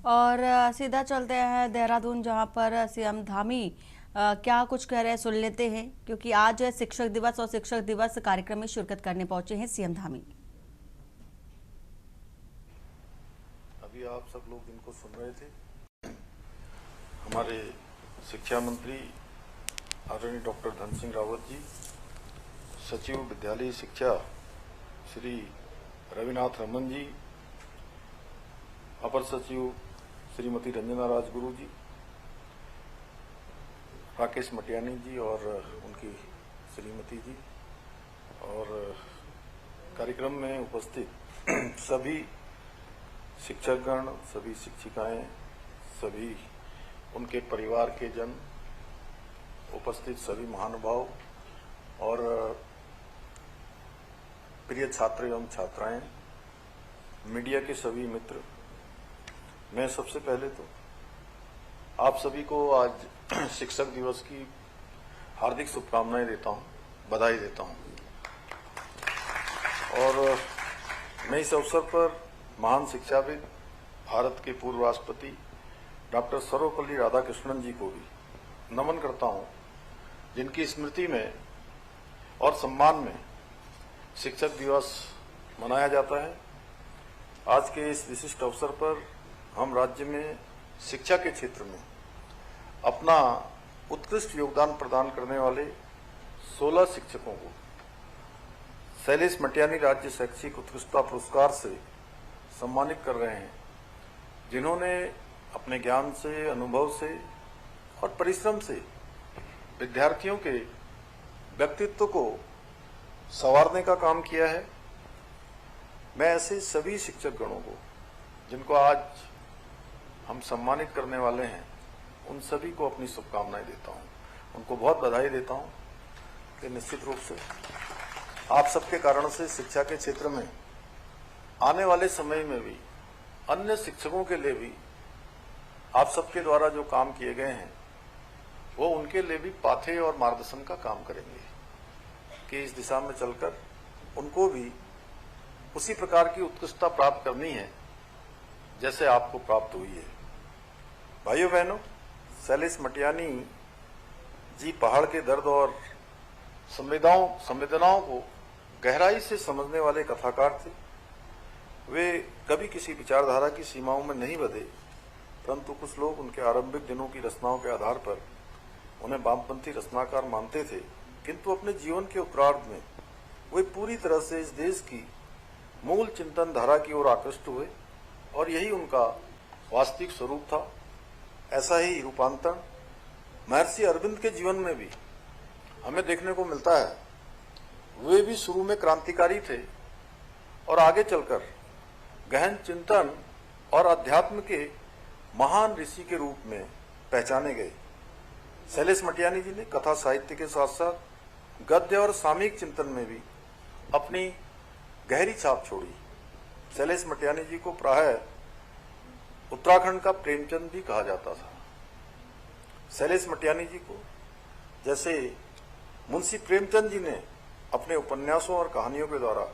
और सीधा चलते हैं देहरादून, जहां पर सीएम धामी क्या कुछ कह रहे हैं सुन लेते हैं, क्योंकि आज शिक्षक दिवस और शिक्षक दिवस कार्यक्रम में शिरकत करने पहुंचे हैं सीएम धामी। अभी आप सब लोग इनको सुन रहे थे। हमारे शिक्षा मंत्री आदरणीय डॉक्टर धन सिंह रावत जी, सचिव विद्यालय शिक्षा श्री रविनाथ रमन जी, अपर सचिव श्रीमती रंजना राजगुरु जी, राकेश मटियानी जी और उनकी श्रीमती जी, और कार्यक्रम में उपस्थित सभी शिक्षकगण, सभी शिक्षिकाएं, सभी उनके परिवार के जन, उपस्थित सभी महानुभाव और प्रिय छात्र एवं छात्राएं, मीडिया के सभी मित्र, मैं सबसे पहले तो आप सभी को आज शिक्षक दिवस की हार्दिक शुभकामनाएं देता हूं, बधाई देता हूं। और मैं इस अवसर पर महान शिक्षाविद, भारत के पूर्व राष्ट्रपति डॉक्टर सर्वपल्ली राधाकृष्णन जी को भी नमन करता हूं, जिनकी स्मृति में और सम्मान में शिक्षक दिवस मनाया जाता है। आज के इस विशिष्ट अवसर पर हम राज्य में शिक्षा के क्षेत्र में अपना उत्कृष्ट योगदान प्रदान करने वाले 16 शिक्षकों को शैलेश मटियानी राज्य शैक्षिक उत्कृष्टता पुरस्कार से सम्मानित कर रहे हैं, जिन्होंने अपने ज्ञान से, अनुभव से और परिश्रम से विद्यार्थियों के व्यक्तित्व को संवारने का काम किया है। मैं ऐसे सभी शिक्षक गणों को, जिनको आज हम सम्मानित करने वाले हैं, उन सभी को अपनी शुभकामनाएं देता हूं, उनको बहुत बधाई देता हूं कि निश्चित रूप से आप सबके कारण से शिक्षा के क्षेत्र में आने वाले समय में भी अन्य शिक्षकों के लिए भी आप सबके द्वारा जो काम किए गए हैं वो उनके लिए भी पाथे और मार्गदर्शन का काम करेंगे कि इस दिशा में चलकर उनको भी उसी प्रकार की उत्कृष्टता प्राप्त करनी है जैसे आपको प्राप्त हुई है। भाइयों बहनों, शैलेश मटियानी जी पहाड़ के दर्द और संवेदनाओं को गहराई से समझने वाले कथाकार थे। वे कभी किसी विचारधारा की सीमाओं में नहीं बंधे, परंतु कुछ लोग उनके आरंभिक दिनों की रचनाओं के आधार पर उन्हें वामपंथी रचनाकार मानते थे, किंतु अपने जीवन के उत्तरार्ध में वे पूरी तरह से इस देश की मूल चिंतन धारा की ओर आकृष्ट हुए और यही उनका वास्तविक स्वरूप था। ऐसा ही रूपांतरण महर्षि अरविंद के जीवन में भी हमें देखने को मिलता है। वे भी शुरू में क्रांतिकारी थे और आगे चलकर गहन चिंतन और अध्यात्म के महान ऋषि के रूप में पहचाने गए। शैलेश मटियानी जी ने कथा साहित्य के साथ साथ गद्य और सामयिक चिंतन में भी अपनी गहरी छाप छोड़ी। शैलेश मटियानी जी को प्रायः उत्तराखंड का प्रेमचंद भी कहा जाता था। शैलेश मटियानी जी को जैसे मुंशी प्रेमचंद जी ने अपने उपन्यासों और कहानियों के द्वारा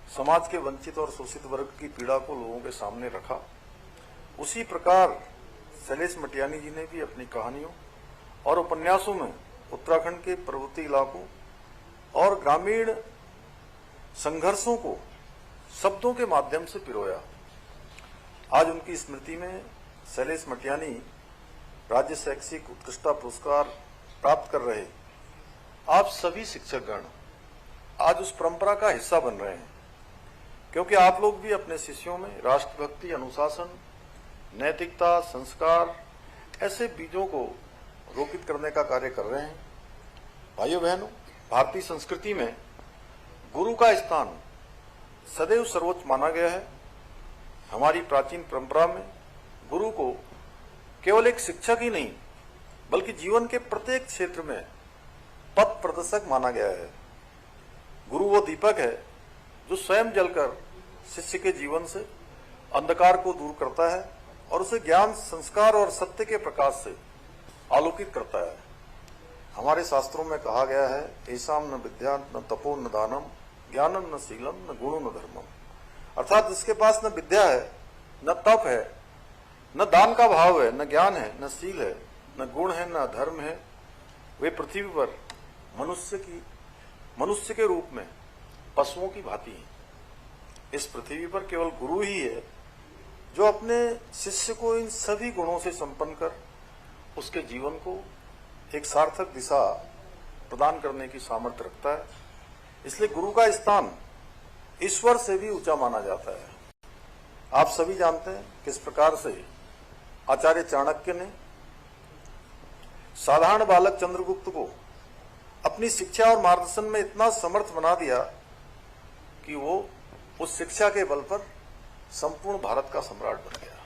समाज के वंचित और शोषित वर्ग की पीड़ा को लोगों के सामने रखा, उसी प्रकार शैलेश मटियानी जी ने भी अपनी कहानियों और उपन्यासों में उत्तराखंड के पर्वतीय इलाकों और ग्रामीण संघर्षों को शब्दों के माध्यम से पिरोया। आज उनकी स्मृति में शैलेश मटियानी राज्य शैक्षिक उत्कृष्टता पुरस्कार प्राप्त कर रहे आप सभी शिक्षकगण आज उस परंपरा का हिस्सा बन रहे हैं, क्योंकि आप लोग भी अपने शिष्यों में राष्ट्रभक्ति, अनुशासन, नैतिकता, संस्कार ऐसे बीजों को रोपित करने का कार्य कर रहे हैं। भाइयों बहनों, भारतीय संस्कृति में गुरु का स्थान सदैव सर्वोच्च माना गया है। हमारी प्राचीन परंपरा में गुरु को केवल एक शिक्षक ही नहीं, बल्कि जीवन के प्रत्येक क्षेत्र में पथ प्रदर्शक माना गया है। गुरु वो दीपक है जो स्वयं जलकर शिष्य के जीवन से अंधकार को दूर करता है और उसे ज्ञान, संस्कार और सत्य के प्रकाश से आलोकित करता है। हमारे शास्त्रों में कहा गया है, ऐसाम न विद्या न तपो न दानम, ज्ञानम न शीलम न गुणो न धर्मम, अर्थात जिसके पास न विद्या है, न तप है, न दान का भाव है, न ज्ञान है, न शील है, न गुण है, न धर्म है, वे पृथ्वी पर मनुष्य के रूप में पशुओं की भांति हैं। इस पृथ्वी पर केवल गुरु ही है जो अपने शिष्य को इन सभी गुणों से संपन्न कर उसके जीवन को एक सार्थक दिशा प्रदान करने की सामर्थ्य रखता है। इसलिए गुरु का स्थान ईश्वर से भी ऊंचा माना जाता है। आप सभी जानते हैं किस प्रकार से आचार्य चाणक्य ने साधारण बालक चंद्रगुप्त को अपनी शिक्षा और मार्गदर्शन में इतना समर्थ बना दिया कि वो उस शिक्षा के बल पर संपूर्ण भारत का सम्राट बन गया।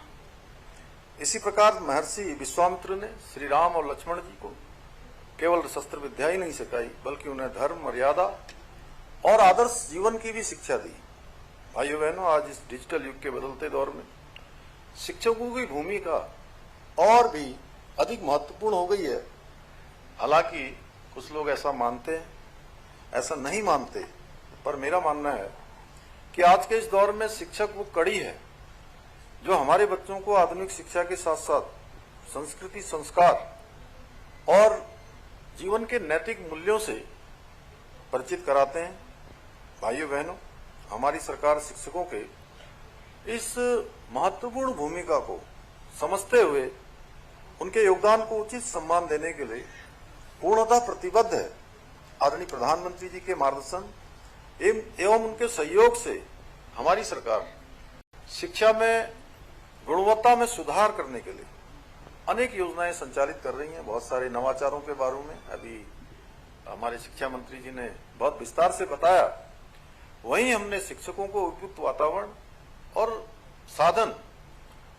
इसी प्रकार महर्षि विश्वामित्र ने श्री राम और लक्ष्मण जी को केवल शस्त्र विद्या ही नहीं सिखाई, बल्कि उन्हें धर्म, मर्यादा और आदर्श जीवन की भी शिक्षा दी। भाइयों बहनों, आज इस डिजिटल युग के बदलते दौर में शिक्षकों की भूमिका और भी अधिक महत्वपूर्ण हो गई है। हालांकि कुछ लोग ऐसा मानते हैं, ऐसा नहीं मानते, पर मेरा मानना है कि आज के इस दौर में शिक्षक वो कड़ी है जो हमारे बच्चों को आधुनिक शिक्षा के साथ साथ संस्कृति, संस्कार और जीवन के नैतिक मूल्यों से परिचित कराते हैं। भाइयों बहनों, हमारी सरकार शिक्षकों के इस महत्वपूर्ण भूमिका को समझते हुए उनके योगदान को उचित सम्मान देने के लिए पूर्णतः प्रतिबद्ध है। आदरणीय प्रधानमंत्री जी के मार्गदर्शन एवं उनके सहयोग से हमारी सरकार शिक्षा में गुणवत्ता में सुधार करने के लिए अनेक योजनाएं संचालित कर रही हैं। बहुत सारे नवाचारों के बारे में अभी हमारे शिक्षा मंत्री जी ने बहुत विस्तार से बताया। वहीं हमने शिक्षकों को उपयुक्त वातावरण और साधन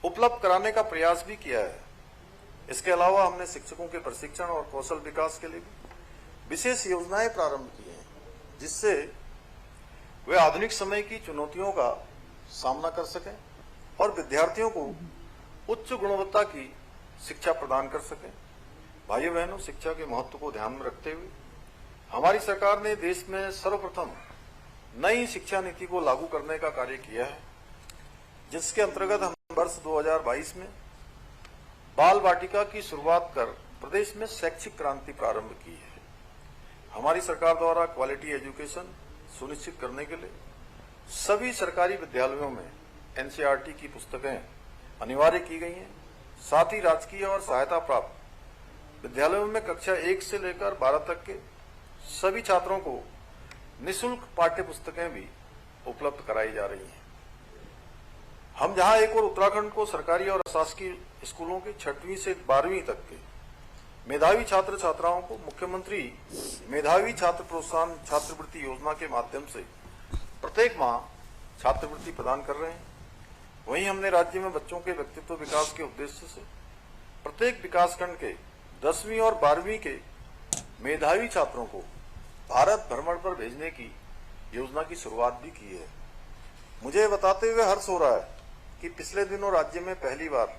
उपलब्ध कराने का प्रयास भी किया है। इसके अलावा हमने शिक्षकों के प्रशिक्षण और कौशल विकास के लिए भी विशेष योजनाएं प्रारंभ की हैं, जिससे वे आधुनिक समय की चुनौतियों का सामना कर सकें और विद्यार्थियों को उच्च गुणवत्ता की शिक्षा प्रदान कर सकें। भाइयों बहनों, शिक्षा के महत्व को ध्यान में रखते हुए हमारी सरकार ने देश में सर्वप्रथम नई शिक्षा नीति को लागू करने का कार्य किया है, जिसके अंतर्गत हम वर्ष 2022 में बाल वाटिका की शुरुआत कर प्रदेश में शैक्षिक क्रांति प्रारंभ की है। हमारी सरकार द्वारा क्वालिटी एजुकेशन सुनिश्चित करने के लिए सभी सरकारी विद्यालयों में एनसीईआरटी की पुस्तकें अनिवार्य की गई हैं। साथ ही राजकीय और सहायता प्राप्त विद्यालयों में कक्षा 1 से लेकर 12 तक के सभी छात्रों को निःशुल्क पाठ्य पुस्तकें भी उपलब्ध कराई जा रही हैं। हम जहां एक और उत्तराखंड को सरकारी और अशासकीय स्कूलों के 6वीं से 12वीं तक के मेधावी छात्र छात्राओं को मुख्यमंत्री मेधावी छात्र प्रोत्साहन छात्रवृत्ति योजना के माध्यम से प्रत्येक माह छात्रवृत्ति प्रदान कर रहे हैं। वहीं हमने राज्य में बच्चों के व्यक्तित्व विकास के उद्देश्य से प्रत्येक विकासखंड के 10वीं और 12वीं के मेधावी छात्रों को भारत भ्रमण पर भेजने की योजना की शुरुआत भी की है। मुझे बताते हुए हर्ष हो रहा है कि पिछले दिनों राज्य में पहली बार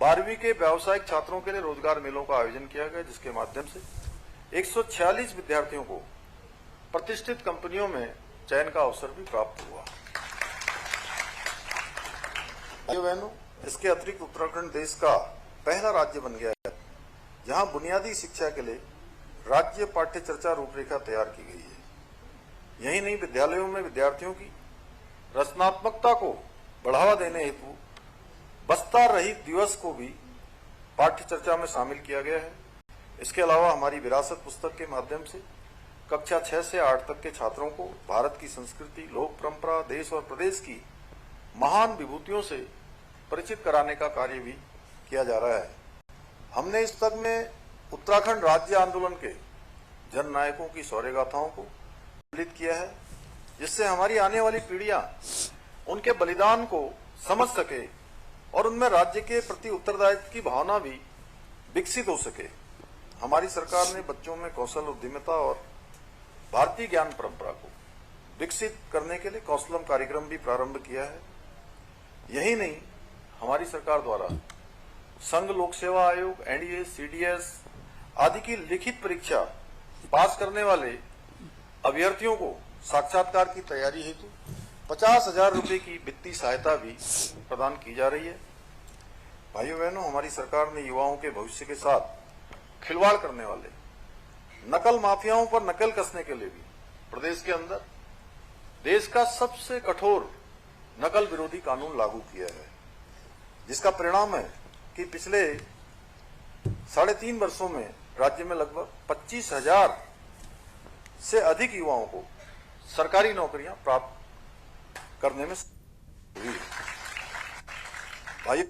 12वीं के व्यावसायिक छात्रों के लिए रोजगार मेलों का आयोजन किया गया, जिसके माध्यम से 146 विद्यार्थियों को प्रतिष्ठित कंपनियों में चयन का अवसर भी प्राप्त हुआ। भाइयों बहनों, इसके अतिरिक्त उत्तराखंड देश का पहला राज्य बन गया है जहां बुनियादी शिक्षा के लिए राज्य पाठ्य चर्चा रूपरेखा तैयार की गई है। यही नहीं, विद्यालयों में विद्यार्थियों की रचनात्मकता को बढ़ावा देने हेतु बस्ता रहित दिवस को भी पाठ्य चर्चा में शामिल किया गया है। इसके अलावा हमारी विरासत पुस्तक के माध्यम से कक्षा 6 से 8 तक के छात्रों को भारत की संस्कृति, लोक परंपरा, देश और प्रदेश की महान विभूतियों से परिचित कराने का कार्य भी किया जा रहा है। हमने इस तक में उत्तराखंड राज्य आंदोलन के जन नायकों की शौर्य गाथाओं को सम्मिलित किया है, जिससे हमारी आने वाली पीढ़ियां उनके बलिदान को समझ सके और उनमें राज्य के प्रति उत्तरदायित्व की भावना भी विकसित हो सके। हमारी सरकार ने बच्चों में कौशल, उद्यमिता और भारतीय ज्ञान परंपरा को विकसित करने के लिए कौशलम कार्यक्रम भी प्रारंभ किया है। यही नहीं, हमारी सरकार द्वारा संघ लोक सेवा आयोग, एनडीए, सीडीएस आदि की लिखित परीक्षा पास करने वाले अभ्यर्थियों को साक्षात्कार की तैयारी हेतु 50,000 रुपए की वित्तीय सहायता भी प्रदान की जा रही है। भाइयों बहनों, हमारी सरकार ने युवाओं के भविष्य के साथ खिलवाड़ करने वाले नकल माफियाओं पर नकल कसने के लिए भी प्रदेश के अंदर देश का सबसे कठोर नकल विरोधी कानून लागू किया है, जिसका परिणाम है कि पिछले 3.5 वर्षों में राज्य में लगभग 25,000 से अधिक युवाओं को सरकारी नौकरियां प्राप्त करने में हुई। भाई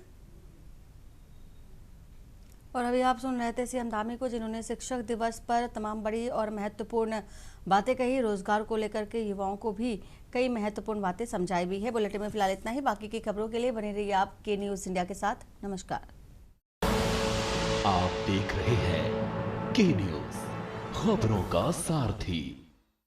और अभी आप सुन रहे थे सीएम धामी को, जिन्होंने शिक्षक दिवस पर तमाम बड़ी और महत्वपूर्ण बातें कही। रोजगार को लेकर के युवाओं को भी कई महत्वपूर्ण बातें समझाई भी है। बुलेटिन में फिलहाल इतना ही। बाकी की खबरों के लिए बने रहिए आप के न्यूज इंडिया के साथ। नमस्कार। आप देख रहे हैं के न्यूज, खबरों का सारथी।